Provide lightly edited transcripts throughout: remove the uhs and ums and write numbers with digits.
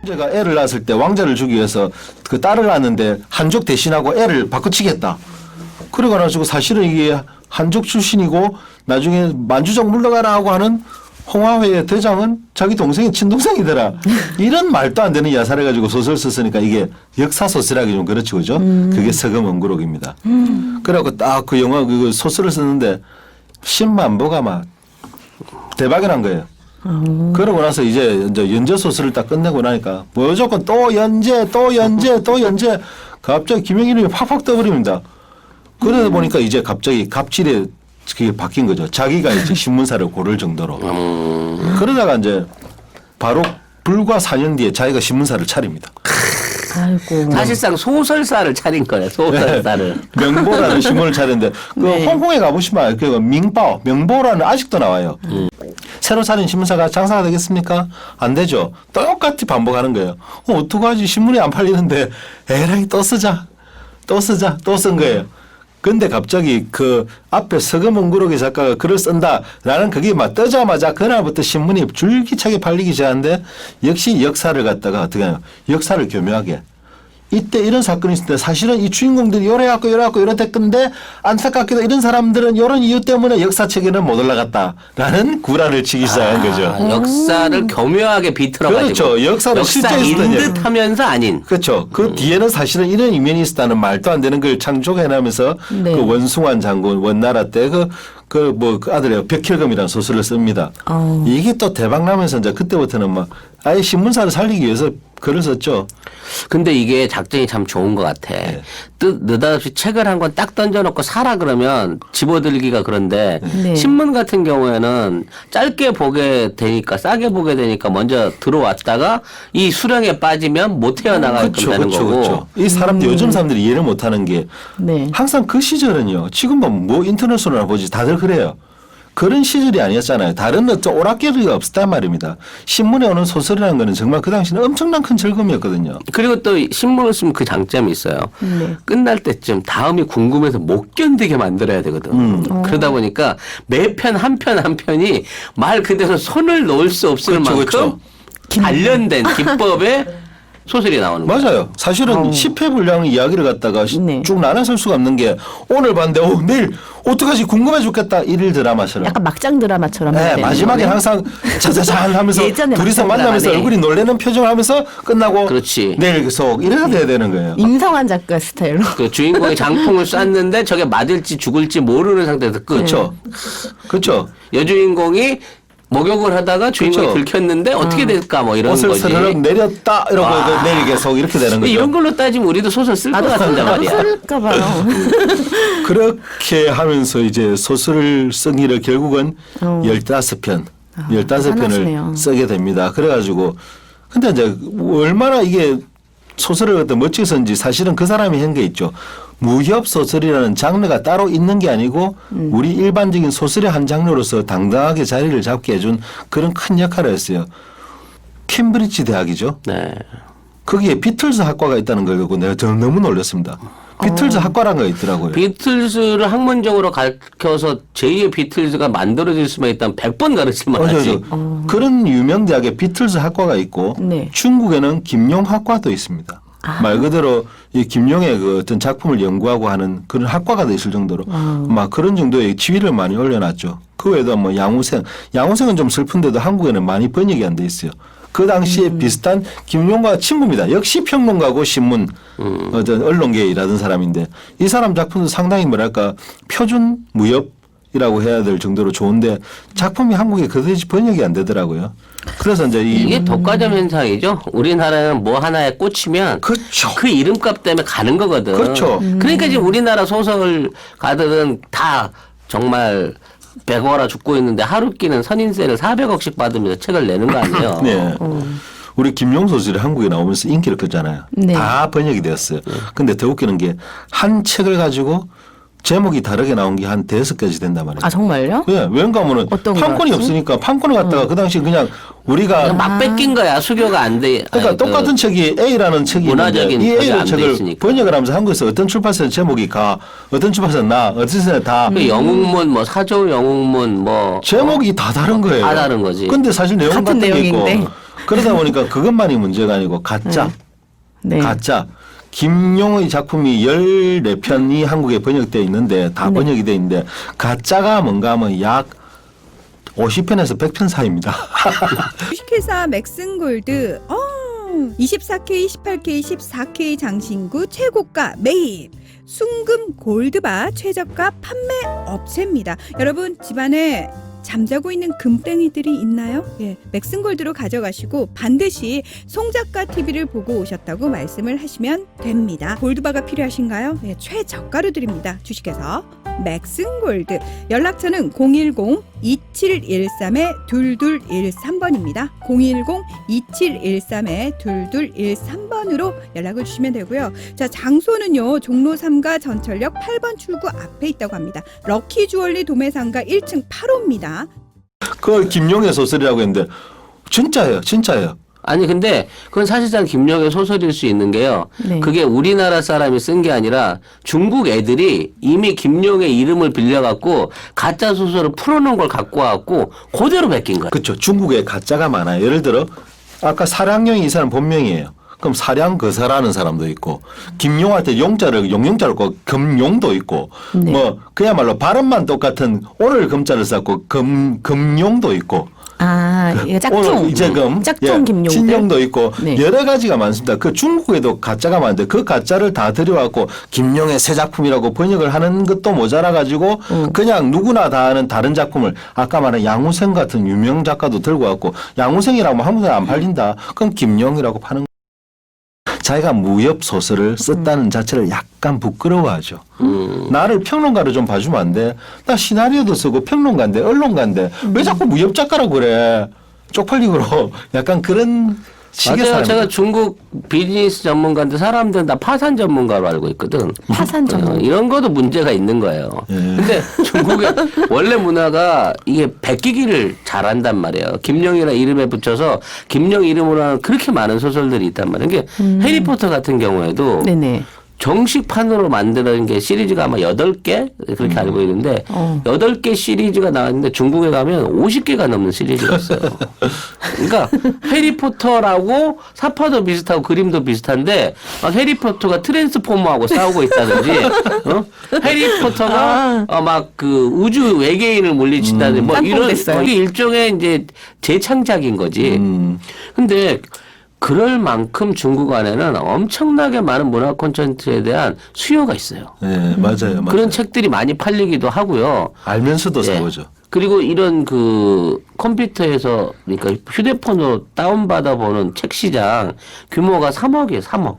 황제가 애를 낳았을 때 왕자를 주기 위해서 그 딸을 낳았는데 한족 대신하고 애를 바꿔치겠다. 그러고 나서 사실은 이게 한족 출신이고 나중에 만주족 물러가라고 하는 홍화회의 대장은 자기 동생이 친동생이더라. 이런 말도 안 되는 야사를 가지고 소설 썼으니까 이게 역사소설하기 좀 그렇죠. 그죠? 그게 서금언구록입니다. 그래갖고 딱 그 영화 그 소설을 썼는데 10만 부가 막 대박이 난 거예요. 그러고 나서 이제 연재 소설을 딱 끝내고 나니까 무조건 또 연재 갑자기 김영일이 팍팍 떠버립니다. 그러다 보니까 이제 갑자기 갑질에 그게 바뀐 거죠. 자기가 이제 신문사를 고를 정도로. 그러다가 이제 바로 불과 4년 뒤에 자기가 신문사를 차립니다. 아이고. 사실상 소설사를 차린 거예요. 소설사를. 명보라는 신문을 차렸는데 그 네. 홍콩에 가보시면 그 민바오 명보라는 아직도 나와요. 새로 차린 신문사가 장사가 되겠습니까? 안 되죠. 똑같이 반복하는 거예요. 어떡하지 신문이 안 팔리는데 에라이 또 쓰자. 또 쓴 거예요. 근데 갑자기 그 앞에 서금언구록의 작가가 글을 쓴다라는 그게 막 뜨자마자 그날부터 신문이 줄기차게 팔리기 시작하는데 역시 역사를 갖다가 어떻게 하냐. 역사를 교묘하게. 이때 이런 사건이 있을 때 사실은 이 주인공들이 요래갖고 이랬던데 안타깝게도 이런 사람들은 이런 이유 때문에 역사책에는 못 올라갔다라는 구라를 치기 시작한 거죠. 역사를 교묘하게 비틀어가지고. 그렇죠. 역사를 실제 역사인 있었던 듯 하면서 아닌. 그렇죠. 그 뒤에는 사실은 이런 이면이 있었다는 말도 안 되는 걸 창조해내면서 네. 그 원숭환 장군 원나라 때 그 아들이 벽혈검이라는 소설을 씁니다. 이게 또 대박 나면서 이제 그때부터는 막 아예 신문사를 살리기 위해서 글을 썼죠. 근데 이게 작전이 참 좋은 것 같아. 느닷없이 책을 한 권 딱 던져놓고 사라 그러면 집어들기가 그런데 네. 신문 같은 경우에는 짧게 보게 되니까 싸게 보게 되니까 먼저 들어왔다가 이 수령에 빠지면 못 헤어나가게끔 되는 거고. 이 사람들 요즘 사람들이 이해를 못하는 게 네. 항상 그 시절은요. 지금은 뭐 인터넷으로나 보지 다들 그래요. 그런 시절이 아니었잖아요. 다른 어떤 오락거리가 없었단 말입니다. 신문에 오는 소설이라는 거는 정말 그 당시는 엄청난 큰 즐거움이었거든요. 그리고 또 신문을 쓰면 그 장점이 있어요. 네. 끝날 때쯤 다음이 궁금해서 못 견디게 만들어야 되거든. 그러다 보니까 매편 한 편이 말 그대로 손을 놓을 수 없을 그렇죠, 만큼 그렇죠. 단련된 기법의 소설이 나오는 거예요. 맞아요. 사실은 10회 분량 이야기를 갖다가 네. 쭉 나눠 쓸 수가 없는 게 오늘 봤는데 내일 어떡하지 궁금해 죽겠다 일일 드라마처럼. 약간 막장 드라마처럼. 네, 해야 되는 마지막에 거네. 항상 자자잔 하면서 예전에 둘이서 막장 만나면서 드라마네. 얼굴이 놀래는 표정을 하면서 끝나고 그렇지. 내일 계속 이래야 돼야 되는 거예요. 임성환 작가 스타일로. 그 주인공이 장풍을 쐈는데 저게 맞을지 죽을지 모르는 상태에서 끝. 그렇죠. 그렇죠. 여주인공이 목욕을 하다가 주인공이 그렇죠. 들켰는데 어떻게 될까 뭐 이런 옷을 거지. 스르륵 내렸다 이러고 내일 계속 이렇게 되는 거죠. 이런 걸로 따지면 우리도 소설 쓸 것 같은데 말이야. 쓸까 봐요. 그렇게 하면서 이제 소설을 쓴 일을 결국은 15편, 15편을 대단하시네요. 쓰게 됩니다. 그래가지고 근데 이제 얼마나 이게 소설을 갖다 멋지게 썼는지 사실은 그 사람이 한 게 있죠. 무협 소설이라는 장르가 따로 있는 게 아니고 우리 일반적인 소설의 한 장르로서 당당하게 자리를 잡게 해준 그런 큰 역할을 했어요. 캠브리지 대학이죠. 네. 거기에 비틀즈 학과가 있다는 걸 듣고 내가 너무 놀랐습니다. 비틀즈 학과라는 거 있더라고요. 비틀즈를 학문적으로 가르쳐서 제2의 비틀즈가 만들어질 수만 있다면 100번 가르칠 만하지. 그런 유명 대학에 비틀즈 학과가 있고 네. 중국에는 김용 학과도 있습니다. 말 그대로 이 김용의 그 어떤 작품을 연구하고 하는 그런 학과가 있을 정도로 막 그런 정도의 지위를 많이 올려놨죠. 그 외에도 뭐 양우생은 좀 슬픈데도 한국에는 많이 번역이 안 돼 있어요. 그 당시에 비슷한 김용과 친구입니다. 역시 평론가고 신문 어떤 언론계에 일하던 사람인데 이 사람 작품도 상당히 뭐랄까 표준 무협이라고 해야 될 정도로 좋은데 작품이 한국에 그다지 번역이 안 되더라고요. 그래서 이제 이게 독과점 현상이죠. 우리나라는 뭐 하나에 꽂히면 그렇죠. 그 이름값 때문에 가는 거거든. 그렇죠. 그러니까 지금 우리나라 소설가들은 다 정말 100억이나 죽고 있는데 하루 끼는 선인세를 400억씩 받으면서 책을 내는 거 아니에요. 네. 우리 김용 소설이 한국에 나오면서 인기를 끌잖아요. 네. 다 번역이 되었어요. 근데 더 웃기는 게 한 책을 가지고 제목이 다르게 나온 게 한 5개씩 된단 말이에요. 아 정말요? 왜? 왜인가 하면은 어떤 판권이 거였지? 없으니까 판권을 갖다가 그 당시 그냥 우리가 그냥 막 뺏긴 거야. 수교가 안 돼. 그러니까 아니, 똑같은 책이 A라는 책이 문화적인 있는데 이 그게 A라는 안돼 책을 있으니까. 번역을 하면서 한국에서 어떤 출판사는 제목이 가, 어떤 출판사는 나, 어떤 출판사는 다 그 영웅문 뭐 사조 영웅문 뭐 제목이 다 다른 거예요. 다 다른 거지. 근데 사실 내용은 같은 같은 게 있고 내용인데. 그러다 보니까 그것만이 문제가 아니고 가짜. 네. 가짜. 김용의 작품이 14편이 한국에 번역되어 있는데 다 네. 번역이 되어 있는데 가짜가 뭔가 하면 약 50편에서 100편 사이입니다. 주식회사 맥슨골드 24K, 18K, 14K 장신구 최고가 매입. 순금 골드바 최저가 판매 업체입니다. 여러분 집안에 잠자고 있는 금땡이들이 있나요? 예, 맥슨골드로 가져가시고 반드시 송작가 TV를 보고 오셨다고 말씀을 하시면 됩니다. 골드바가 필요하신가요? 예, 최저가로 드립니다. 주식회사 맥슨골드. 연락처는 010-2713-2213번입니다. 010-2713-2213번으로 연락을 주시면 되고요. 자, 장소는요. 종로 3가 전철역 8번 출구 앞에 있다고 합니다. 럭키 주얼리 도매상가 1층 8호입니다. 그걸 김용의 소설이라고 했는데 진짜예요. 진짜예요. 아니 근데 그건 사실상 김용의 소설일 수 있는 게요. 네. 그게 우리나라 사람이 쓴 게 아니라 중국 애들이 이미 김용의 이름을 빌려갖고 가짜 소설을 풀어놓은 걸 갖고 와갖고 그대로 베낀 거예요. 그렇죠. 중국에 가짜가 많아요. 예를 들어 아까 사량용이 이 사람 본명이에요. 그럼 사량거사라는 사람도 있고 김용할 때 용자를 용용자를 꼭 금용도 있고 네. 뭐 그야말로 발음만 똑같은 오늘 금자를 썼고 금용도 있고 아, 이게 짝퉁. 오늘 이재금 짝퉁 김용들. 신용도 있고 네. 여러 가지가 많습니다. 그 중국에도 가짜가 많은데 그 가짜를 다 들여왔고 김용의 새 작품이라고 번역을 하는 것도 모자라 가지고 그냥 누구나 다 아는 다른 작품을 아까 말한 양우생 같은 유명 작가도 들고 왔고 양우생이라고 하면 한국에 안 팔린다. 그럼 김용이라고 파는 자기가 무협 소설을 썼다는 자체를 약간 부끄러워하죠. 나를 평론가로 좀 봐주면 안 돼? 나 시나리오도 쓰고 평론가인데 언론가인데 왜 자꾸 무협 작가라고 그래? 쪽팔리고로 약간 그런 식의 맞아요. 사람. 제가 중국 비즈니스 전문가인데 사람들은 다 파산 전문가로 알고 있거든. 파산 전문가. 이런 것도 문제가 있는 거예요. 예. 근데 중국의 원래 문화가 이게 베끼기를 잘한단 말이에요. 김영이라 이름에 붙여서 김영 이름으로 하는 그렇게 많은 소설들이 있단 말이에요. 이게 해리포터 같은 경우에도 네네. 정식판으로 만드는 게 시리즈가 아마 8개 그렇게 알고 있는데 8개 시리즈가 나왔는데 중국에 가면 50개가 넘는 시리즈가 있어요. 그러니까 해리포터라고 사파도 비슷하고 그림도 비슷한데 막 해리포터가 트랜스포머하고 싸우고 있다든지 해리포터가 막 그 우주 외계인을 물리친다든지 뭐 이런 깜빡했어요. 이게 일종의 이제 재창작인 거지. 근데 그럴 만큼 중국 안에는 엄청나게 많은 문화 콘텐츠에 대한 수요가 있어요. 네, 맞아요. 그런 책들이 많이 팔리기도 하고요. 알면서도 예. 사오죠. 그리고 이런 그 컴퓨터에서 그러니까 휴대폰으로 다운받아 보는 책 시장 규모가 3억이에요. 3억.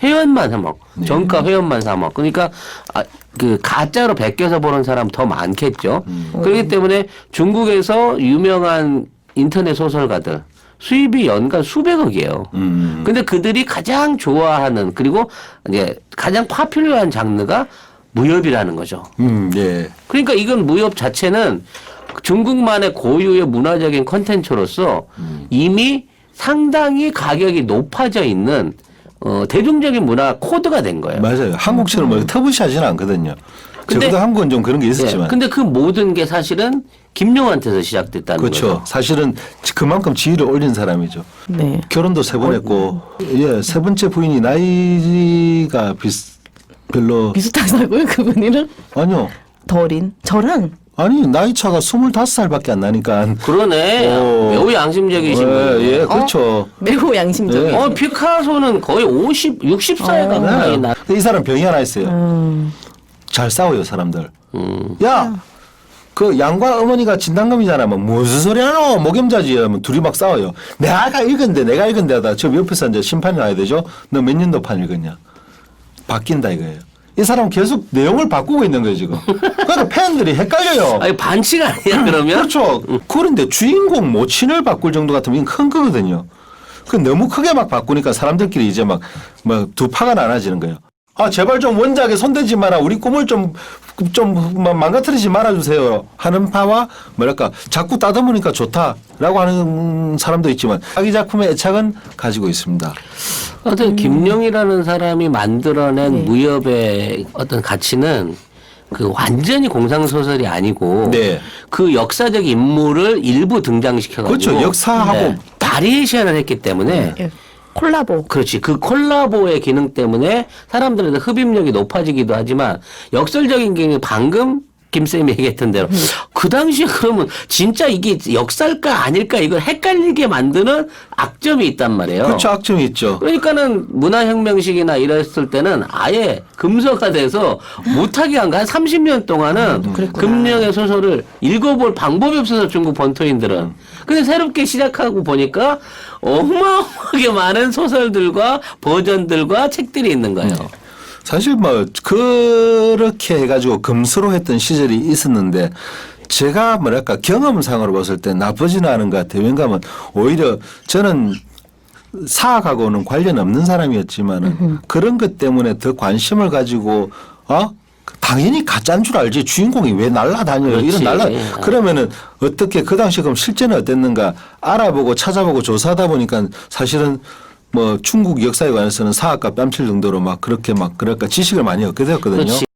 회원만 3억. 정가 회원만 3억. 그러니까 그 가짜로 베껴서 보는 사람 더 많겠죠. 그렇기 때문에 중국에서 유명한 인터넷 소설가들 수입이 연간 수백억이에요. 근데 그들이 가장 좋아하는 그리고 이제 가장 파퓰러한 장르가 무협이라는 거죠. 예. 그러니까 이건 무협 자체는 중국만의 고유의 문화적인 컨텐츠로서 이미 상당히 가격이 높아져 있는 대중적인 문화 코드가 된 거예요. 맞아요. 한국처럼 뭐 터부시하지는 않거든요. 근데- 적어도 한국은 좀 그런 게 예. 있었지만. 근데 그 모든 게 사실은 김용한테서 시작됐다는 그렇죠. 거죠. 사실은 그만큼 지위를 올린 사람이죠. 네. 결혼도 3번 했고, 예, 세 번째 부인이 나이가 별로, 비슷하다고요, 그분이랑? 아니요. 더 어린? 저랑? 아니, 나이 차가 25살밖에 안 나니까. 그러네. 매우 양심적이신 분이에요. 예, 그렇죠. 매우 양심적인. 네. 피카소는 거의 60살 가까이 나. 이 사람 병이 하나 있어요. 잘 싸워요, 사람들. 야! 그 양과 어머니가 진단금이잖아. 뭐 무슨 소리 하노? 목염자지. 하면 둘이 막 싸워요. 내가 읽은데 하다 저 옆에서 이제 심판이 나야 되죠. 너 몇 년도 판 읽었냐? 바뀐다 이거예요. 이 사람은 계속 내용을 바꾸고 있는 거예요, 지금. 그러니까 팬들이 헷갈려요. 아니 반칙 아니야 그러면? 그렇죠. 그런데 주인공 모친을 바꿀 정도 같으면 이건 큰 거거든요. 그 너무 크게 막 바꾸니까 사람들끼리 이제 막 두 파가 나눠지는 거예요. 아, 제발 좀 원작에 손대지 마라. 우리 꿈을 좀 망가뜨리지 말아주세요. 하는 파와, 뭐랄까, 자꾸 따듬으니까 좋다라고 하는 사람도 있지만, 자기 작품의 애착은 가지고 있습니다. 어떤 김용이라는 사람이 만들어낸 네. 무협의 어떤 가치는 그 완전히 공상소설이 아니고 네. 그 역사적 인물을 일부 등장시켜가지고 그렇죠. 역사하고 네. 다 바리에이션을 했기 때문에 예. 콜라보. 그렇지. 그 콜라보의 기능 때문에 사람들의 흡입력이 높아지기도 하지만 역설적인 기능이 방금 김쌤이 얘기했던 대로 그 당시에 그러면 진짜 이게 역살까 아닐까 이걸 헷갈리게 만드는 악점이 있단 말이에요. 그렇죠. 악점이 있죠. 그러니까는 문화혁명식이나 이랬을 때는 아예 금서가 돼서 못하게 한 거 한 30년 동안은 그랬구나. 금령의 소설을 읽어볼 방법이 없어서 중국 본토인들은. 근데 새롭게 시작하고 보니까 어마어마하게 많은 소설들과 버전들과 책들이 있는 거예요. 사실 뭐 그렇게 해가지고 금수로 했던 시절이 있었는데 제가 뭐랄까 경험상으로 봤을 때 나쁘지는 않은 것 같아요. 왜냐하면 오히려 저는 사학하고는 관련 없는 사람이었지만은 그런 것 때문에 더 관심을 가지고 당연히 가짜인 줄 알지 주인공이 왜 날라다녀요 그렇지. 이런 그러면은 어떻게 그 당시 그럼 실제는 어땠는가 알아보고 찾아보고 조사하다 보니까 사실은 뭐 중국 역사에 관해서는 사학과 뺨칠 정도로 막 그렇게 막 그럴까 지식을 많이 얻게 되었거든요. 그렇지.